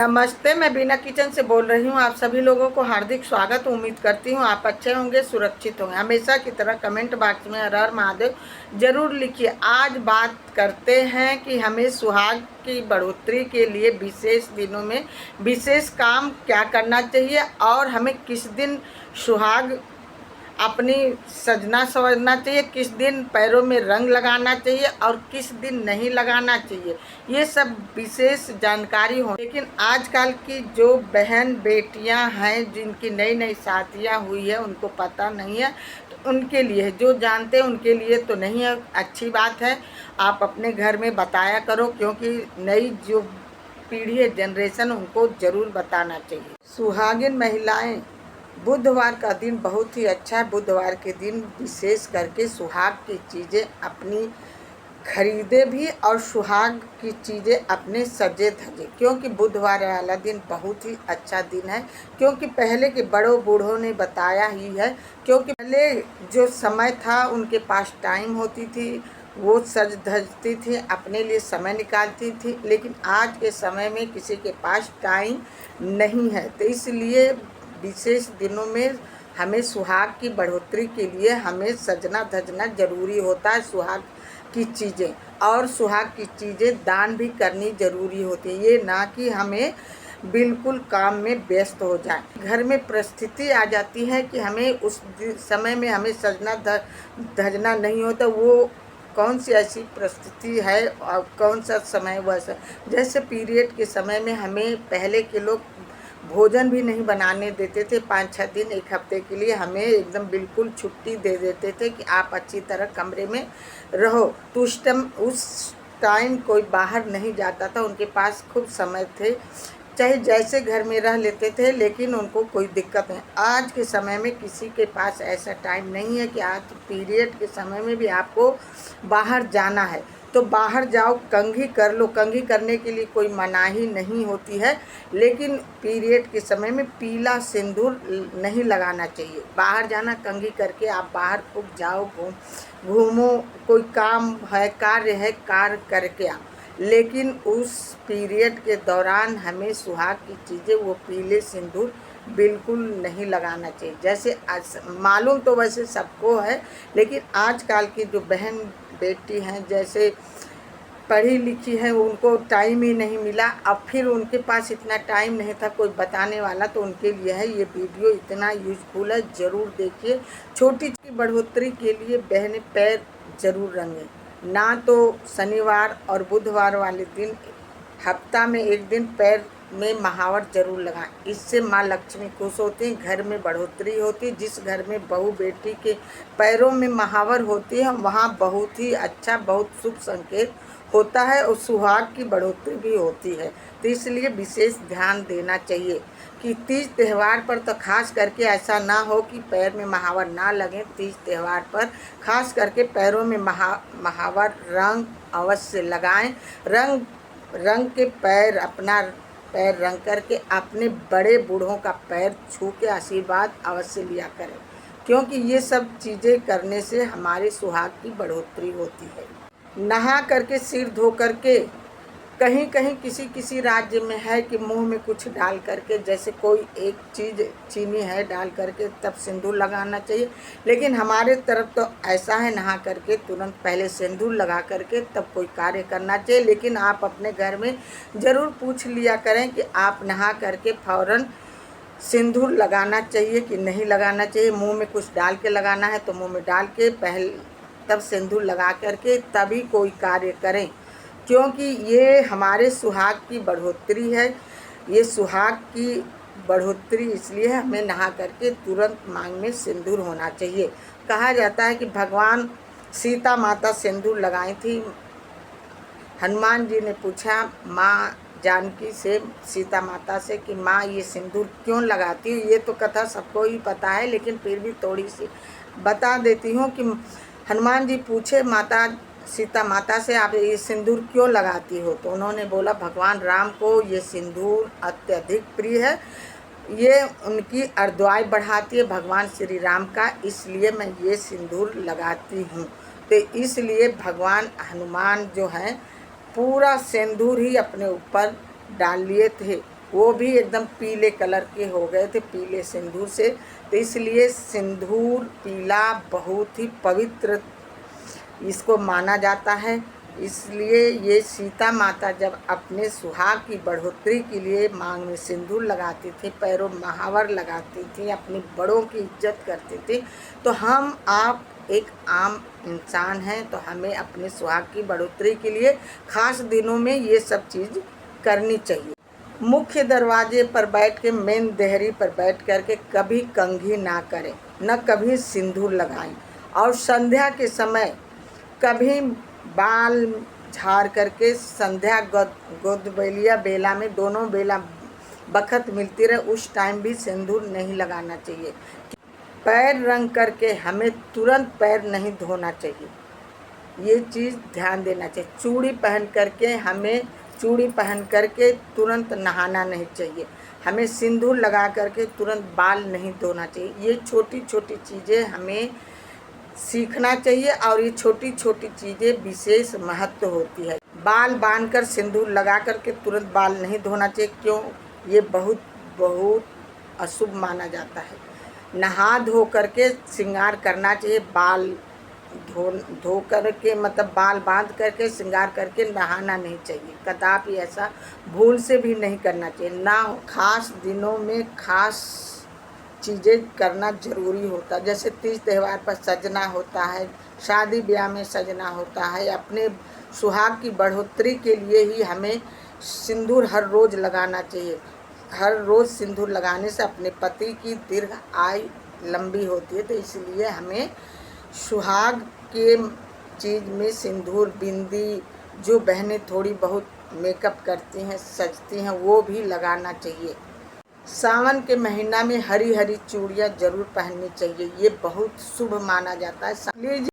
नमस्ते, मैं बीना किचन से बोल रही हूँ। आप सभी लोगों को हार्दिक स्वागत। उम्मीद करती हूँ आप अच्छे होंगे, सुरक्षित होंगे। हमेशा की तरह कमेंट बॉक्स में हर हर महादेव जरूर लिखिए। आज बात करते हैं कि हमें सुहाग की बढ़ोतरी के लिए विशेष दिनों में विशेष काम क्या करना चाहिए और हमें किस दिन सुहाग अपनी सजना संवरना चाहिए, किस दिन पैरों में रंग लगाना चाहिए और किस दिन नहीं लगाना चाहिए। ये सब विशेष जानकारी हो। लेकिन आजकल की जो बहन बेटियां हैं जिनकी नई नई शादियां हुई है उनको पता नहीं है, तो उनके लिए, जो जानते हैं उनके लिए तो नहीं है। अच्छी बात है, आप अपने घर में बताया करो, क्योंकि नई जो पीढ़ी है, जनरेशन, उनको ज़रूर बताना चाहिए। सुहागिन महिलाएं, बुधवार का दिन बहुत ही अच्छा है। बुधवार के दिन विशेष करके सुहाग की चीज़ें अपनी खरीदे भी और सुहाग की चीज़ें अपने सजे धजे, क्योंकि बुधवार वाला दिन बहुत ही अच्छा दिन है। क्योंकि पहले के बड़ों बूढ़ों ने बताया ही है, क्योंकि पहले जो समय था उनके पास टाइम होती थी, वो सज धजती थी, अपने लिए समय निकालती थी। लेकिन आज के समय में किसी के पास टाइम नहीं है, तो इसलिए विशेष दिनों में हमें सुहाग की बढ़ोतरी के लिए हमें सजना धजना ज़रूरी होता है। सुहाग की चीज़ें और सुहाग की चीज़ें दान भी करनी ज़रूरी होती है। ये ना कि हमें बिल्कुल काम में व्यस्त हो जाए। घर में परिस्थिति आ जाती है कि हमें उस समय में हमें सजना धजना नहीं होता। वो कौन सी ऐसी परिस्थिति है और कौन सा समय वैसा, जैसे पीरियड के समय में हमें पहले के लोग भोजन भी नहीं बनाने देते थे। 5-6 दिन, एक हफ्ते के लिए हमें एकदम बिल्कुल छुट्टी दे देते थे कि आप अच्छी तरह कमरे में रहो। तो उस टाइम कोई बाहर नहीं जाता था, उनके पास खूब समय थे, चाहे जैसे घर में रह लेते थे, लेकिन उनको कोई दिक्कत नहीं। आज के समय में किसी के पास ऐसा टाइम नहीं है कि आज पीरियड के समय में भी आपको बाहर जाना है तो बाहर जाओ, कंघी कर लो। कंघी करने के लिए कोई मनाही नहीं होती है, लेकिन पीरियड के समय में पीला सिंदूर नहीं लगाना चाहिए। बाहर जाना, कंघी करके आप बाहर खूब जाओ, घूमो, कोई काम है, कार्य है, कार्य करके आओ। लेकिन उस पीरियड के दौरान हमें सुहाग की चीज़ें, वो पीले सिंदूर बिल्कुल नहीं लगाना चाहिए। जैसे मालूम तो वैसे सबको है, लेकिन आजकल की जो बहन बेटी हैं, जैसे पढ़ी लिखी है, उनको टाइम ही नहीं मिला। अब फिर उनके पास इतना टाइम नहीं था कोई बताने वाला, तो उनके लिए है ये वीडियो इतना यूज़फुल है, ज़रूर देखिए। छोटी की बढ़ोतरी के लिए बहनें पैर ज़रूर रंगें। ना तो शनिवार और बुधवार वाले दिन, हफ्ता में एक दिन पैर में महावर जरूर लगाएं। इससे माँ लक्ष्मी खुश होती हैं, घर में बढ़ोतरी होती है। जिस घर में बहू बेटी के पैरों में महावर होती है, वहाँ बहुत ही अच्छा, बहुत शुभ संकेत होता है और सुहाग की बढ़ोतरी भी होती है। तो इसलिए विशेष ध्यान देना चाहिए कि तीज त्यौहार पर तो खास करके ऐसा ना हो कि पैर में महावर ना लगे। तीज त्यौहार पर खास करके पैरों में महावर रंग अवश्य लगाएं। रंग के पैर, अपना पैर रंग करके अपने बड़े बूढ़ों का पैर छू के आशीर्वाद अवश्य लिया करें, क्योंकि ये सब चीज़ें करने से हमारे सुहाग की बढ़ोतरी होती है। नहा करके, सिर धो करके, कहीं कहीं किसी किसी राज्य में है कि मुंह में कुछ डाल करके, जैसे कोई एक चीज़ चीनी है डाल करके तब सिंदूर लगाना चाहिए। लेकिन हमारे तरफ तो ऐसा है, नहा करके तुरंत पहले सिंदूर लगा करके तब कोई कार्य करना चाहिए। लेकिन आप अपने घर में ज़रूर पूछ लिया करें कि आप नहा करके फ़ौरन सिंदूर लगाना चाहिए कि नहीं लगाना चाहिए। मुंह में कुछ डाल के लगाना है तो मुंह में डाल के तब सिंदूर लगा करके तभी कोई कार्य करें, क्योंकि ये हमारे सुहाग की बढ़ोतरी है। ये सुहाग की बढ़ोतरी इसलिए है, हमें नहा करके तुरंत मांग में सिंदूर होना चाहिए। कहा जाता है कि भगवान सीता माता सिंदूर लगाई थी। हनुमान जी ने पूछा माँ जानकी से, सीता माता से, कि माँ ये सिंदूर क्यों लगाती हो। ये तो कथा सबको ही पता है, लेकिन फिर भी थोड़ी सी बता देती हूँ कि हनुमान जी पूछे सीता माता से, आप ये सिंदूर क्यों लगाती हो। तो उन्होंने बोला भगवान राम को ये सिंदूर अत्यधिक प्रिय है, ये उनकी अर्दवाई बढ़ाती है भगवान श्री राम का, इसलिए मैं ये सिंदूर लगाती हूँ। तो इसलिए भगवान हनुमान जो हैं पूरा सिंदूर ही अपने ऊपर डाल लिए थे। वो भी एकदम पीले कलर के हो गए थे पीले सिंदूर से। तो इसलिए सिंदूर पीला बहुत ही पवित्र इसको माना जाता है। इसलिए ये सीता माता जब अपने सुहाग की बढ़ोतरी के लिए मांग में सिंदूर लगाती थी, पैरों महावर लगाती थी, अपनी बड़ों की इज्जत करती थी। तो हम आप एक आम इंसान हैं, तो हमें अपने सुहाग की बढ़ोतरी के लिए खास दिनों में ये सब चीज़ करनी चाहिए। मुख्य दरवाजे पर बैठ के, मेन देहरी पर बैठ करके कभी कंघी ना करें, न कभी सिंदूर लगाएं। और संध्या के समय कभी बाल झाड़ करके संध्या गोदबेलिया बेला में, दोनों बेला बखत मिलती रहे, उस टाइम भी सिंदूर नहीं लगाना चाहिए। पैर रंग करके हमें तुरंत पैर नहीं धोना चाहिए, ये चीज़ ध्यान देना चाहिए। चूड़ी पहन करके तुरंत नहाना नहीं चाहिए। हमें सिंदूर लगा करके तुरंत बाल नहीं धोना चाहिए। ये छोटी छोटी चीज़ें हमें सीखना चाहिए और ये छोटी छोटी चीज़ें विशेष महत्व होती है। बाल बांधकर सिंदूर लगा करके तुरंत बाल नहीं धोना चाहिए, क्यों? ये बहुत बहुत अशुभ माना जाता है। नहा धो करके श्रृंगार करना चाहिए। बाल धो करके, मतलब बाल बांध करके श्रृंगार करके नहाना नहीं चाहिए, कदापि ऐसा भूल से भी नहीं करना चाहिए। ना खास दिनों में खास चीज़ें करना ज़रूरी होता है, जैसे तीज त्यौहार पर सजना होता है, शादी ब्याह में सजना होता है। अपने सुहाग की बढ़ोतरी के लिए ही हमें सिंदूर हर रोज़ लगाना चाहिए। हर रोज़ सिंदूर लगाने से अपने पति की दीर्घ आयु लंबी होती है। तो इसलिए हमें सुहाग के चीज़ में सिंदूर, बिंदी, जो बहनें थोड़ी बहुत मेकअप करती हैं, सजती हैं, वो भी लगाना चाहिए। सावन के महीना में हरी हरी चूड़ियाँ जरूर पहननी चाहिए, ये बहुत शुभ माना जाता है।